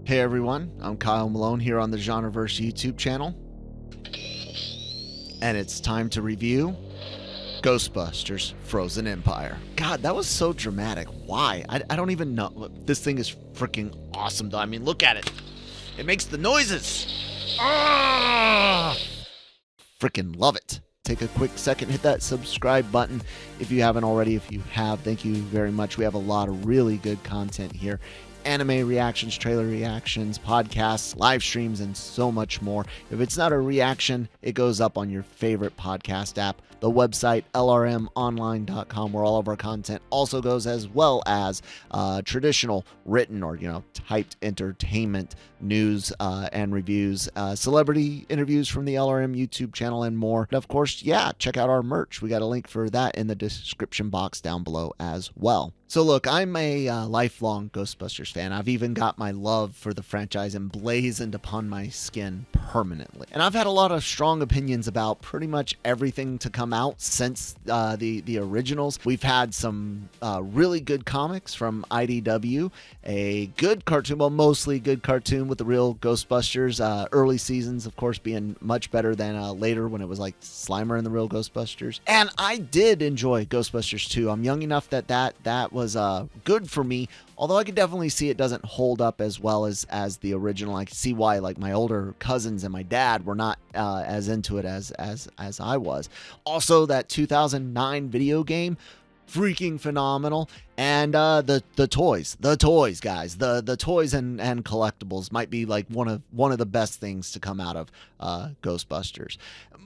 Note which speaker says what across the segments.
Speaker 1: Hey everyone, I'm Kyle Malone here on the Genreverse YouTube channel, and it's time to review Ghostbusters Frozen Empire. God, that was so dramatic. Why? I don't even know. This thing is freaking awesome though. I mean, look at it. It makes the noises. Ah! Freaking love it. Take a quick second, hit that subscribe button if you haven't already. If you have, thank you very much. We have a lot of really good content here. Anime reactions, trailer reactions, podcasts, live streams, and so much more. If it's not a reaction, it goes up on your favorite podcast app. The website, lrmonline.com, where all of our content also goes, as well as traditional written or, typed entertainment news and reviews, celebrity interviews from the LRM YouTube channel, and more. And of course, check out our merch. We got a link for that in the description box down below as well. So look, I'm a lifelong Ghostbusters fan. I've even got my love for the franchise emblazoned upon my skin permanently. And I've had a lot of strong opinions about pretty much everything to come out since the originals. We've had some really good comics from IDW, a good cartoon, well, mostly good cartoon with the real Ghostbusters. Early seasons, of course, being much better than later when it was like Slimer and the real Ghostbusters. And I did enjoy Ghostbusters 2. I'm young enough that was good for me, although I could definitely see it doesn't hold up as well as the original. I can see why like my older cousins and my dad were not as into it as I was. Also, that 2009 video game, freaking phenomenal. And the toys, guys, the toys and collectibles might be like one of the best things to come out of Ghostbusters.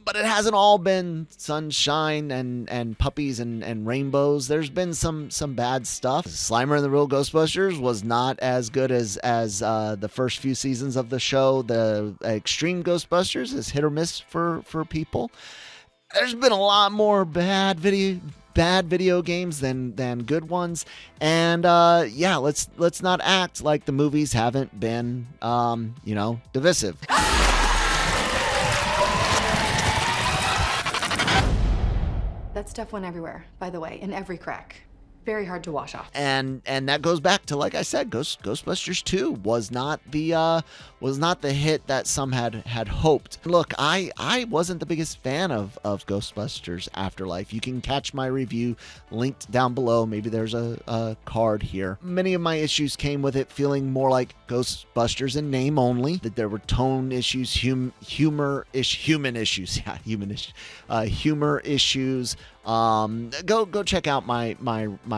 Speaker 1: But it hasn't all been sunshine and puppies and rainbows. There's been some bad stuff. Slimer and the Real Ghostbusters was not as good as the first few seasons of the show. The Extreme Ghostbusters is hit or miss for people. There's been a lot more bad video games than good ones, and let's not act like the movies haven't been divisive.
Speaker 2: That stuff went everywhere, by the way, in every crack. Very hard to wash off.
Speaker 1: And that goes back to, like I said, Ghostbusters 2 was not the hit that some had hoped. Look, I wasn't the biggest fan of Ghostbusters Afterlife. You can catch my review linked down below. Maybe there's a card here. Many of my issues came with it feeling more like Ghostbusters in name only. That there were tone issues, humor issues. Humor issues. Go check out my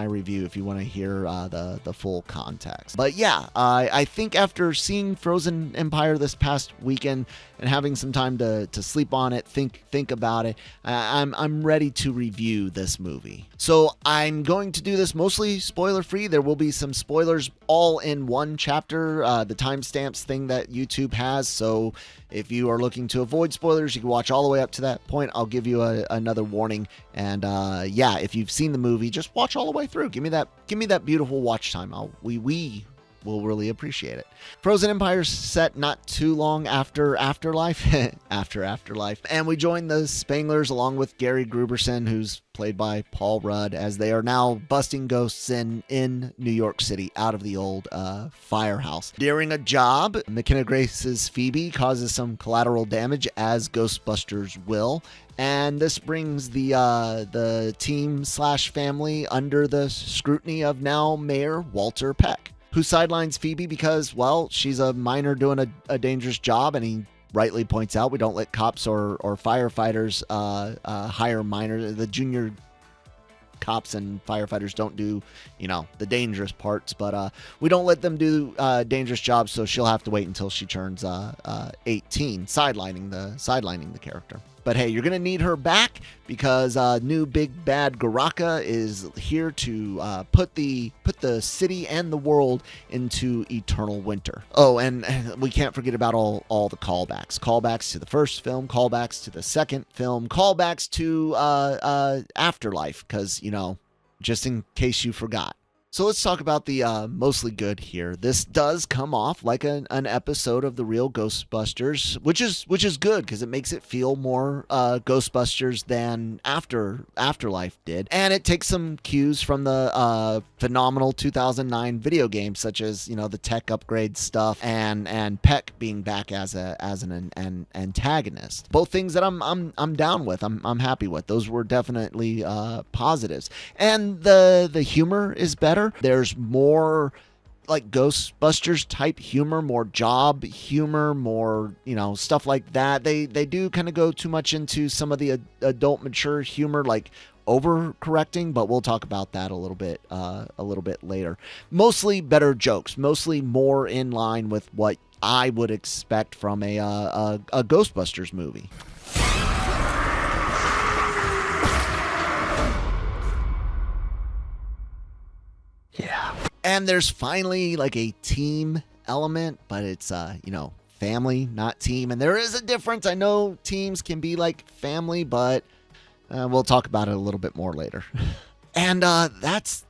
Speaker 1: review if you want to hear the full context. But I think after seeing Frozen Empire this past weekend and having some time to sleep on it, think about it, I'm ready to review this movie. So I'm going to do this mostly spoiler free. There will be some spoilers all in one chapter, the timestamps thing that YouTube has. So if you are looking to avoid spoilers, you can watch all the way up to that point. I'll give you another warning. And if you've seen the movie, just watch all the way through. Give me that beautiful watch time. We will really appreciate it. Frozen Empire's set not too long after Afterlife, Afterlife, and we join the Spanglers along with Gary Gruberson, who's played by Paul Rudd, as they are now busting ghosts in New York City out of the old firehouse. During a job, McKenna Grace's Phoebe causes some collateral damage, as Ghostbusters will. And this brings the team / family under the scrutiny of now Mayor Walter Peck, who sidelines Phoebe because, well, she's a minor doing a dangerous job, and he rightly points out we don't let cops or firefighters hire minors. The junior cops and firefighters don't do, the dangerous parts, but we don't let them do dangerous jobs, so she'll have to wait until she turns 18, sidelining the character. But hey, you're going to need her back because new big bad Garaka is here to put the city and the world into eternal winter. Oh, and we can't forget about all the callbacks. Callbacks to the first film, callbacks to the second film, callbacks to Afterlife, because, just in case you forgot. So let's talk about the mostly good here. This does come off like an episode of the real Ghostbusters, which is good because it makes it feel more Ghostbusters than Afterlife did, and it takes some cues from the phenomenal 2009 video game, such as the tech upgrade stuff and Peck being back as an antagonist. Both things that I'm down with. I'm happy with. Those were definitely positives, and the humor is better. There's more like Ghostbusters type humor, more job humor, more stuff like that. They do kind of go too much into some of the adult mature humor, like overcorrecting, but we'll talk about that a little bit later. Mostly better jokes, mostly more in line with what I would expect from a Ghostbusters movie. Yeah. And there's finally like a team element, but it's family, not team. And there is a difference. I know teams can be like family, but we'll talk about it a little bit more later. And that's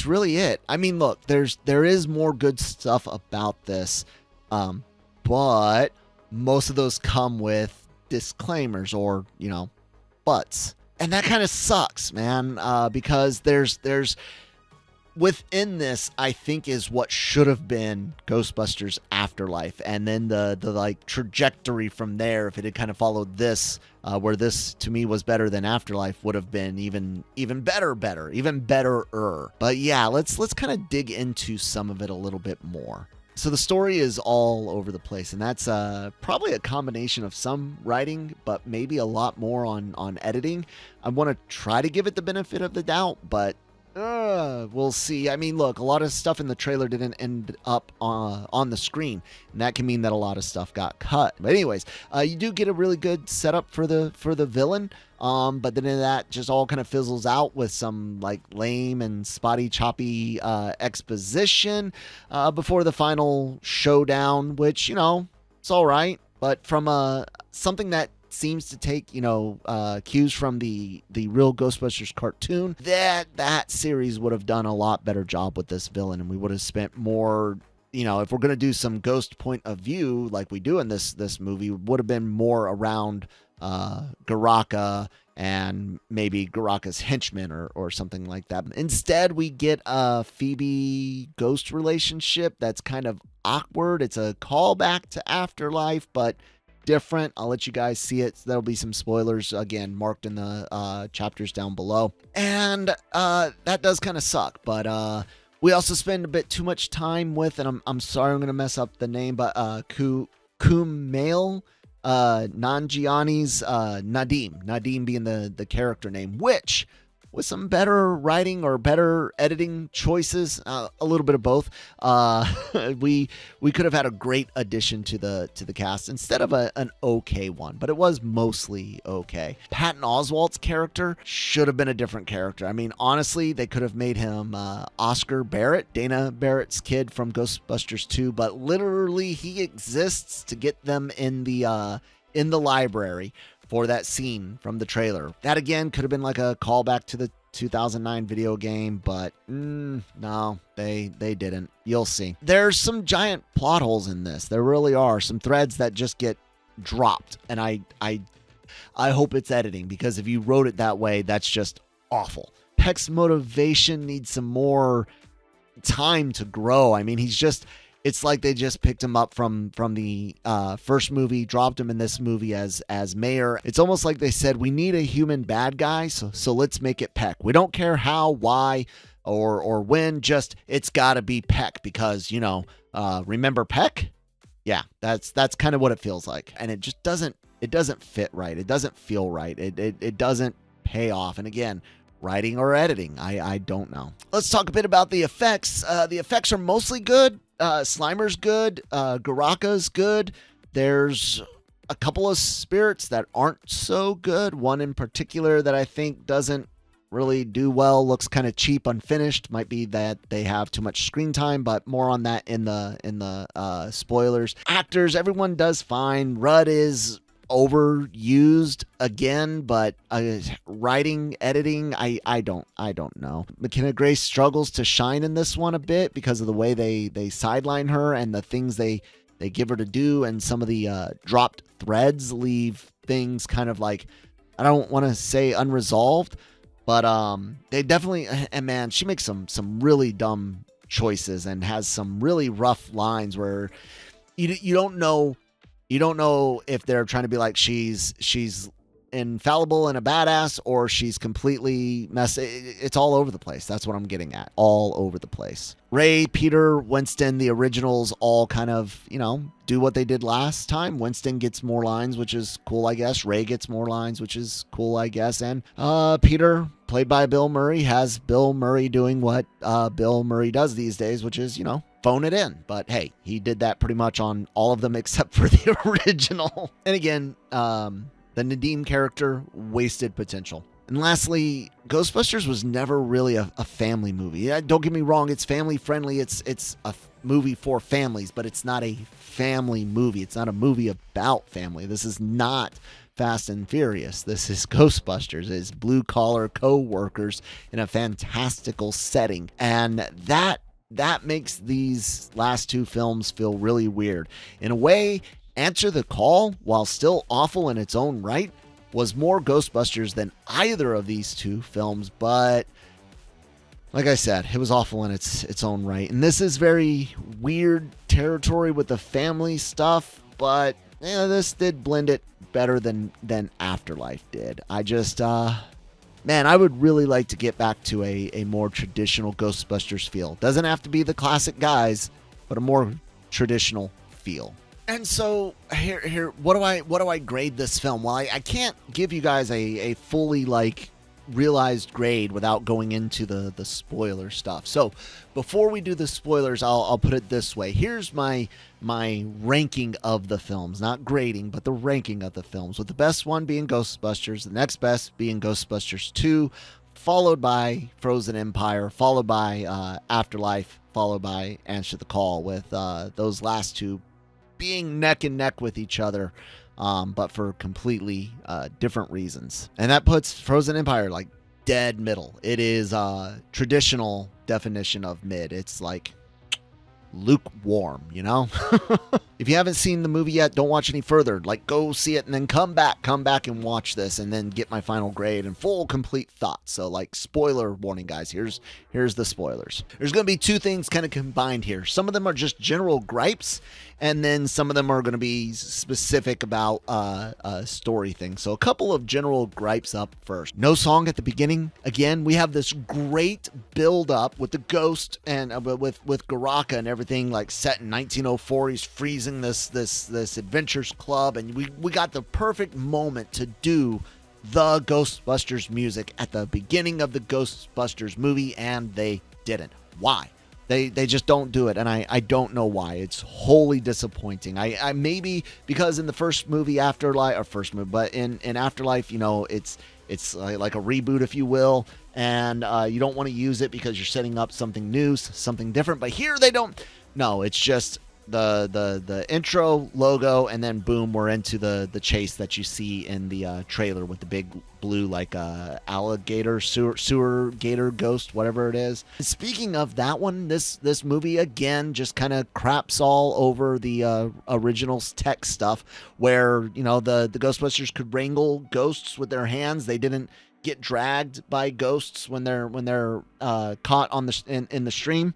Speaker 1: really it. I mean, look, there is more good stuff about this, but most of those come with disclaimers or buts, and that kind of sucks, man. Because there's within this, I think, is what should have been Ghostbusters Afterlife, and then the like trajectory from there, if it had kind of followed this, where this to me was better than Afterlife, would have been even better, even betterer. But yeah, let's kind of dig into some of it a little bit more. So the story is all over the place, and that's probably a combination of some writing, but maybe a lot more on editing. I want to try to give it the benefit of the doubt, but we'll see. I mean, look, a lot of stuff in the trailer didn't end up on the screen, and that can mean that a lot of stuff got cut. But anyways, you do get a really good setup for the villain, but then that just all kind of fizzles out with some like lame and spotty, choppy exposition before the final showdown, which it's all right, but from something that seems to take cues from the real Ghostbusters cartoon, that series would have done a lot better job with this villain, and we would have spent more, if we're going to do some ghost point of view like we do in this movie, would have been more around Garaka and maybe Garaka's henchmen or something like that. Instead, we get a Phoebe ghost relationship that's kind of awkward. It's a callback to Afterlife, but different. I'll let you guys see it. There'll be some spoilers again marked in the chapters down below, and that does kind of suck. But we also spend a bit too much time with, and I'm sorry I'm gonna mess up the name, but Kumail Nanjiani's Nadim being the character name, which with some better writing or better editing choices, a little bit of both, we could have had a great addition to the cast instead of an okay one, but it was mostly okay. Patton Oswalt's character should have been a different character. I mean, honestly, they could have made him Oscar Barrett, Dana Barrett's kid from Ghostbusters 2, but literally he exists to get them in the library for that scene from the trailer. That again could have been like a callback to the 2009 video game, but no, they didn't. You'll see. There's some giant plot holes in this. There really are some threads that just get dropped, and I hope it's editing, because if you wrote it that way, that's just awful. Peck's motivation needs some more time to grow. I mean, it's like they just picked him up from the first movie, dropped him in this movie as mayor. It's almost like they said, we need a human bad guy, so let's make it Peck. We don't care how, why, or when, just it's got to be Peck, because, remember Peck? Yeah, that's kind of what it feels like. And it just doesn't fit right. It doesn't feel right. It doesn't pay off. And again, writing or editing, I don't know. Let's talk a bit about the effects. The effects are mostly good. Slimer's good. Garaka's good. There's a couple of spirits that aren't so good. One in particular that I think doesn't really do well, looks kind of cheap, unfinished. Might be that they have too much screen time, but more on that in the spoilers. Actors, everyone does fine. Rudd is overused again, but writing, editing, I don't know. McKenna Grace struggles to shine in this one a bit because of the way they sideline her and the things they give her to do, and some of the dropped threads leave things kind of like, I don't want to say unresolved, but they definitely, and man, she makes some really dumb choices and has some really rough lines where you don't know if they're trying to be like she's infallible and a badass, or she's completely messed. It's all over the place. That's what I'm getting at. All over the place. Ray, Peter, Winston, the originals all kind of, do what they did last time. Winston gets more lines, which is cool, I guess. Ray gets more lines, which is cool, I guess. And Peter, played by Bill Murray, has Bill Murray doing what Bill Murray does these days, which is, phone it in. But hey, he did that pretty much on all of them except for the original. And again, the Nadim character, wasted potential. And lastly, Ghostbusters was never really a family movie. Yeah, don't get me wrong, it's family friendly. It's a movie for families, but it's not a family movie. It's not a movie about family. This is not Fast and Furious. This is Ghostbusters. It's blue collar co-workers in a fantastical setting. And that makes these last two films feel really weird. In a way, Answer the Call, while still awful in its own right, was more Ghostbusters than either of these two films, but like I said, it was awful in its own right. And this is very weird territory with the family stuff, but this did blend it better than Afterlife did. I just, man, I would really like to get back to a more traditional Ghostbusters feel. Doesn't have to be the classic guys, but a more traditional feel. And so here, what do I grade this film? Well, I can't give you guys a fully realized grade without going into the spoiler stuff. So before we do the spoilers, I'll put it this way. Here's my ranking of the films, not grading, but the ranking of the films, with the best one being Ghostbusters, the next best being Ghostbusters 2, followed by Frozen Empire, followed by Afterlife, followed by Answer the Call, with those last two being neck and neck with each other, but for completely different reasons. And that puts Frozen Empire dead middle. It is traditional definition of mid. It's lukewarm, If you haven't seen the movie yet, don't watch any further. Go see it and then come back and watch this and then get my final grade and full complete thoughts. So spoiler warning, guys. Here's the spoilers. There's going to be two things kind of combined here. Some of them are just general gripes, and then some of them are going to be specific about story things. So a couple of general gripes up first. No song at the beginning. Again, we have this great build up with the ghost and with Garaka and everything set in 1904. He's freezing this adventures club, and we got the perfect moment to do the Ghostbusters music at the beginning of the Ghostbusters movie, and they didn't. Why? They just don't do it, and I don't know why. It's wholly disappointing. I maybe because in the first movie, but in Afterlife, it's like a reboot, if you will, and you don't want to use it because you're setting up something new, something different. But here they don't. No, it's just the intro logo, and then boom, we're into the chase that you see in the trailer with the big blue alligator sewer gator ghost, whatever it is. Speaking of that one, this movie again just kind of craps all over the original's tech stuff, where the Ghostbusters could wrangle ghosts with their hands. They didn't get dragged by ghosts when they're caught on in the stream.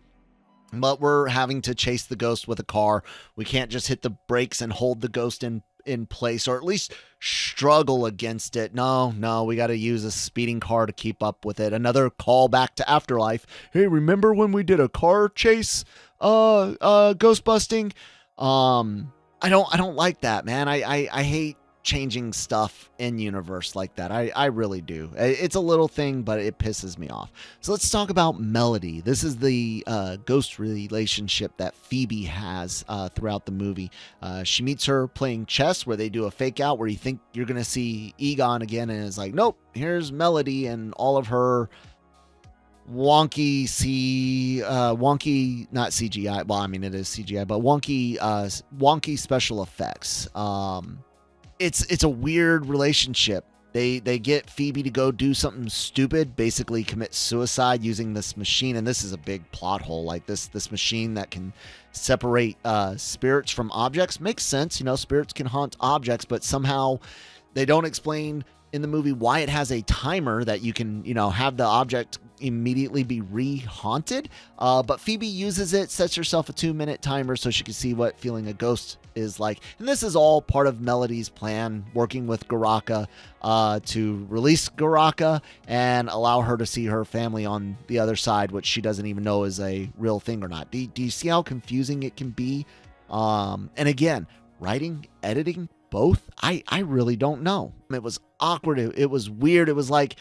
Speaker 1: But we're having to chase the ghost with a car. We can't just hit the brakes and hold the ghost in place, or at least struggle against it. No, we got to use a speeding car to keep up with it. Another call back to Afterlife. Hey, remember when we did a car chase ghost busting? I don't like that, man. I hate changing stuff in universe like that. I really do. It's a little thing, but it pisses me off. So let's talk about Melody. This is the ghost relationship that Phoebe has throughout the movie. She meets her playing chess, where they do a fake out where you think you're gonna see Egon again, and it's like, nope, here's Melody and all of her wonky not CGI, well, I mean it is CGI, but wonky special effects. it's a weird relationship. They get Phoebe to go do something stupid, basically commit suicide using this machine, and this is a big plot hole. Like this machine that can separate spirits from objects makes sense. Spirits can haunt objects, but somehow they don't explain in the movie why it has a timer that you can, have the object immediately be re-haunted. But Phoebe uses it, sets herself a 2-minute timer so she can see what feeling a ghost is like. And this is all part of Melody's plan, working with Garaka to release Garaka and allow her to see her family on the other side, which she doesn't even know is a real thing or not. Do you see how confusing it can be? And again, writing, editing, both, I really don't know. It was awkward. It was weird. It was like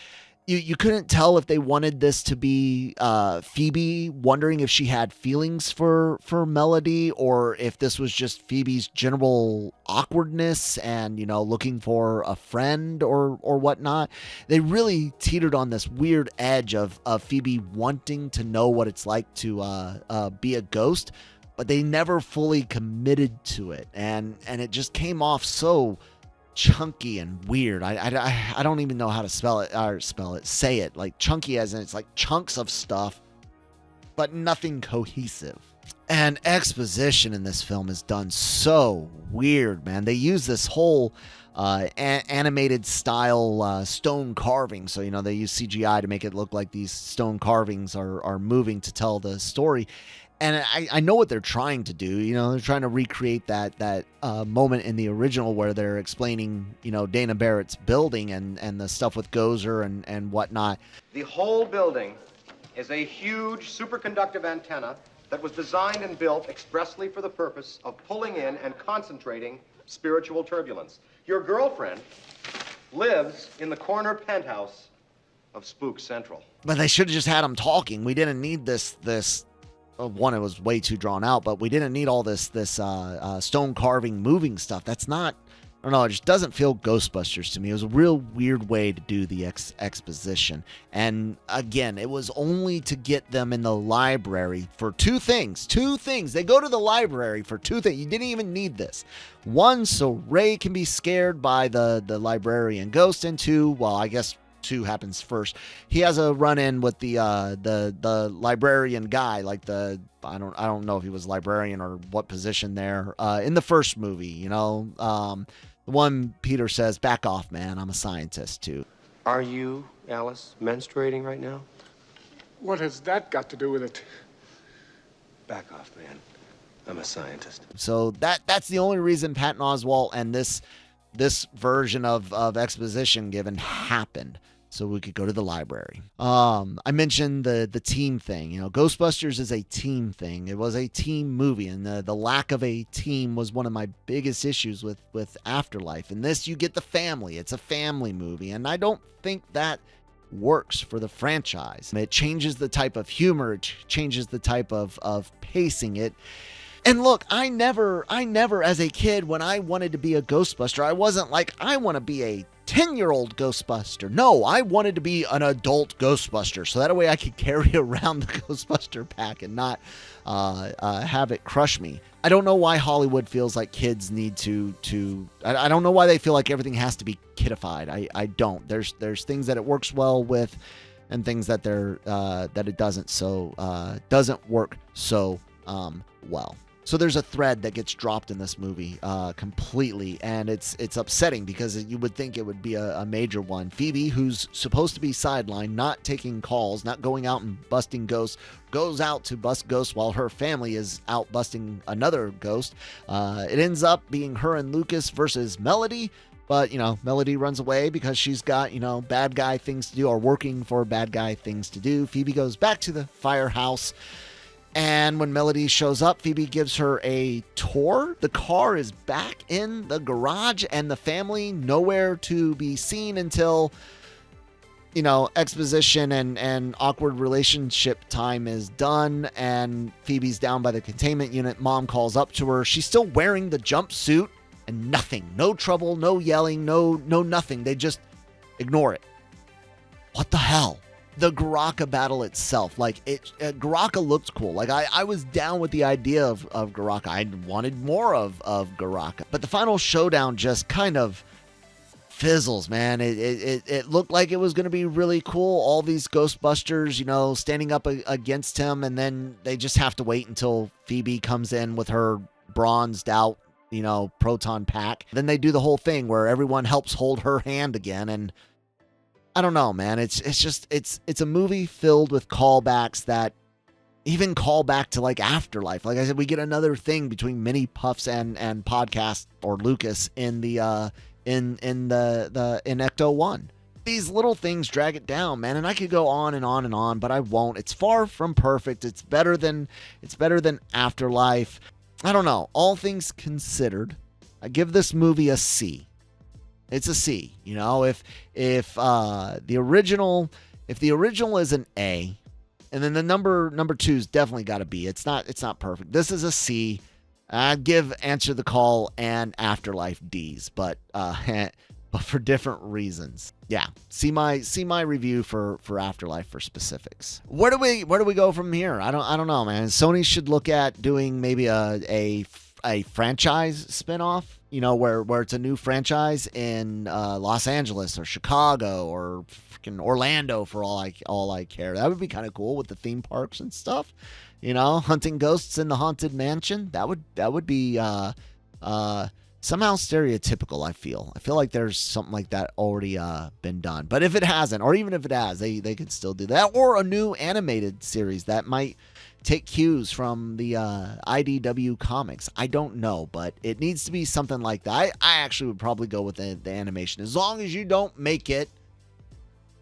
Speaker 1: you couldn't tell if they wanted this to be Phoebe wondering if she had feelings for Melody, or if this was just Phoebe's general awkwardness and, looking for a friend or whatnot. They really teetered on this weird edge of Phoebe wanting to know what it's like to be a ghost, but they never fully committed to it. And it just came off so chunky and weird. I don't even know how to say it. Like chunky as in it's like chunks of stuff, but nothing cohesive. And exposition in this film is done so weird, man. They use this whole animated style stone carving. So, they use CGI to make it look like these stone carvings are moving to tell the story. And I know what they're trying to do. They're trying to recreate that moment in the original where they're explaining, Dana Barrett's building and the stuff with Gozer and whatnot.
Speaker 3: The whole building is a huge superconductive antenna that was designed and built expressly for the purpose of pulling in and concentrating spiritual turbulence. Your girlfriend lives in the corner penthouse of Spook Central.
Speaker 1: But they should have just had them talking. We didn't need this. One, it was way too drawn out, but we didn't need all this stone carving moving stuff. That's not, I don't know, it just doesn't feel Ghostbusters to me. It was a real weird way to do the exposition. And again, it was only to get them in the library for two things. They go to the library for two things. You didn't even need this. One, so Ray can be scared by the librarian ghost, and two, well, I guess 2 happens first. He has a run-in with the librarian guy, like I don't know if he was librarian or what position there in the first movie. The one Peter says, "Back off, man. I'm a scientist too."
Speaker 3: Are you, Alice, menstruating right now?
Speaker 4: What has that got to do with it?
Speaker 3: Back off, man. I'm a scientist.
Speaker 1: So that's the only reason Patton Oswalt and this version of exposition given happened. So we could go to the library. I mentioned the team thing. Ghostbusters is a team thing. It was a team movie, and the lack of a team was one of my biggest issues with Afterlife. In this, you get the family. It's a family movie, and I don't think that works for the franchise. It changes the type of humor. It changes the type of pacing. And look, I never as a kid, when I wanted to be a Ghostbuster, I wasn't like, I want to be a 10-year-old Ghostbuster. No, I wanted to be an adult Ghostbuster, so that way I could carry around the Ghostbuster pack and not have it crush me. I don't know why Hollywood feels like kids need to I don't know why they feel like everything has to be kidified. I don't. There's things that it works well with, and things that it doesn't work so well. So there's a thread that gets dropped in this movie completely, and it's upsetting because you would think it would be a major one. Phoebe, who's supposed to be sidelined, not taking calls, not going out and busting ghosts, goes out to bust ghosts while her family is out busting another ghost. It ends up being her and Lucas versus Melody, but, Melody runs away because she's got, bad guy things to do, or working for bad guy things to do. Phoebe goes back to the firehouse. And when Melody shows up, Phoebe gives her a tour. The car is back in the garage, and the family nowhere to be seen until, exposition and awkward relationship time is done, and Phoebe's down by the containment unit. Mom calls up to her. She's still wearing the jumpsuit, and nothing. No trouble, no yelling, no nothing. They just ignore it. What the hell? the Garaka battle itself. Like, Garaka looked cool. Like, I was down with the idea of Garaka. I wanted more of Garaka. But the final showdown just kind of fizzles, man. It looked like it was going to be really cool. All these Ghostbusters, you know, standing up against him, and then they just have to wait until Phoebe comes in with her bronzed out, you know, proton pack. Then they do the whole thing where everyone helps hold her hand again, and I don't know, man. It's just a movie filled with callbacks that even call back to like Afterlife. Like I said, we get another thing between Mini Puffs and Podcast or Lucas in the in Ecto 1. These little things drag it down, man, and I could go on and on and on, but I won't. It's far from perfect. It's better than Afterlife. I don't know. All things considered, I give this movie a C. It's a C. You know, if the original is an A, and then the number 2's definitely got a B. It's not perfect. This is a C. I'd give Answer the Call and Afterlife D's, but for different reasons. Yeah, see my review for Afterlife for specifics. Where do we go from here? I don't know, man. Sony should look at doing maybe a franchise spinoff, you know, where it's a new franchise in Los Angeles or Chicago or freaking Orlando for all I care. That would be kind of cool with the theme parks and stuff. You know, hunting ghosts in the haunted mansion. That would be somehow stereotypical. I feel like there's something like that already been done. But if it hasn't, or even if it has, they could still do that. Or a new animated series that might take cues from the IDW comics. I don't know, but it needs to be something like that. I actually would probably go with the animation, as long as you don't make it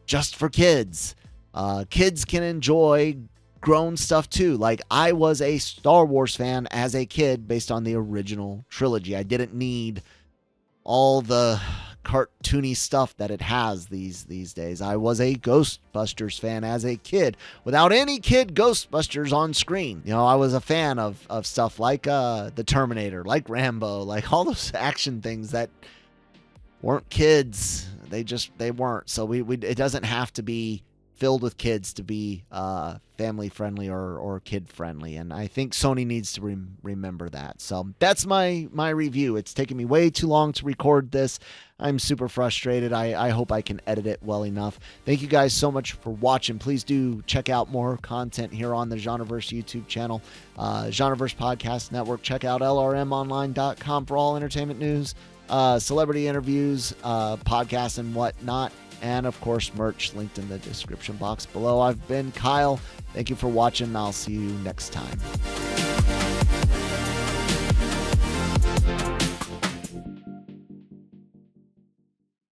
Speaker 1: just for kids. Kids can enjoy grown stuff too. Like, I was a Star Wars fan as a kid based on the original trilogy. I didn't need all the cartoony stuff that it has these days. I was a Ghostbusters fan as a kid without any kid Ghostbusters on screen. You know, I was a fan of stuff like the Terminator, like Rambo, like all those action things that weren't kids. They weren't. So it doesn't have to be filled with kids to be family friendly or kid friendly, and I think Sony needs to remember that. So that's my review. It's taken me way too long to record this. I'm super frustrated. I hope I can edit it well enough. Thank you guys so much for watching. Please do check out more content here on the Genreverse YouTube channel, Genreverse Podcast Network. Check out lrmonline.com for all entertainment news, celebrity interviews, podcasts and whatnot. And, of course, merch linked in the description box below. I've been Kyle. Thank you for watching. I'll see you next time.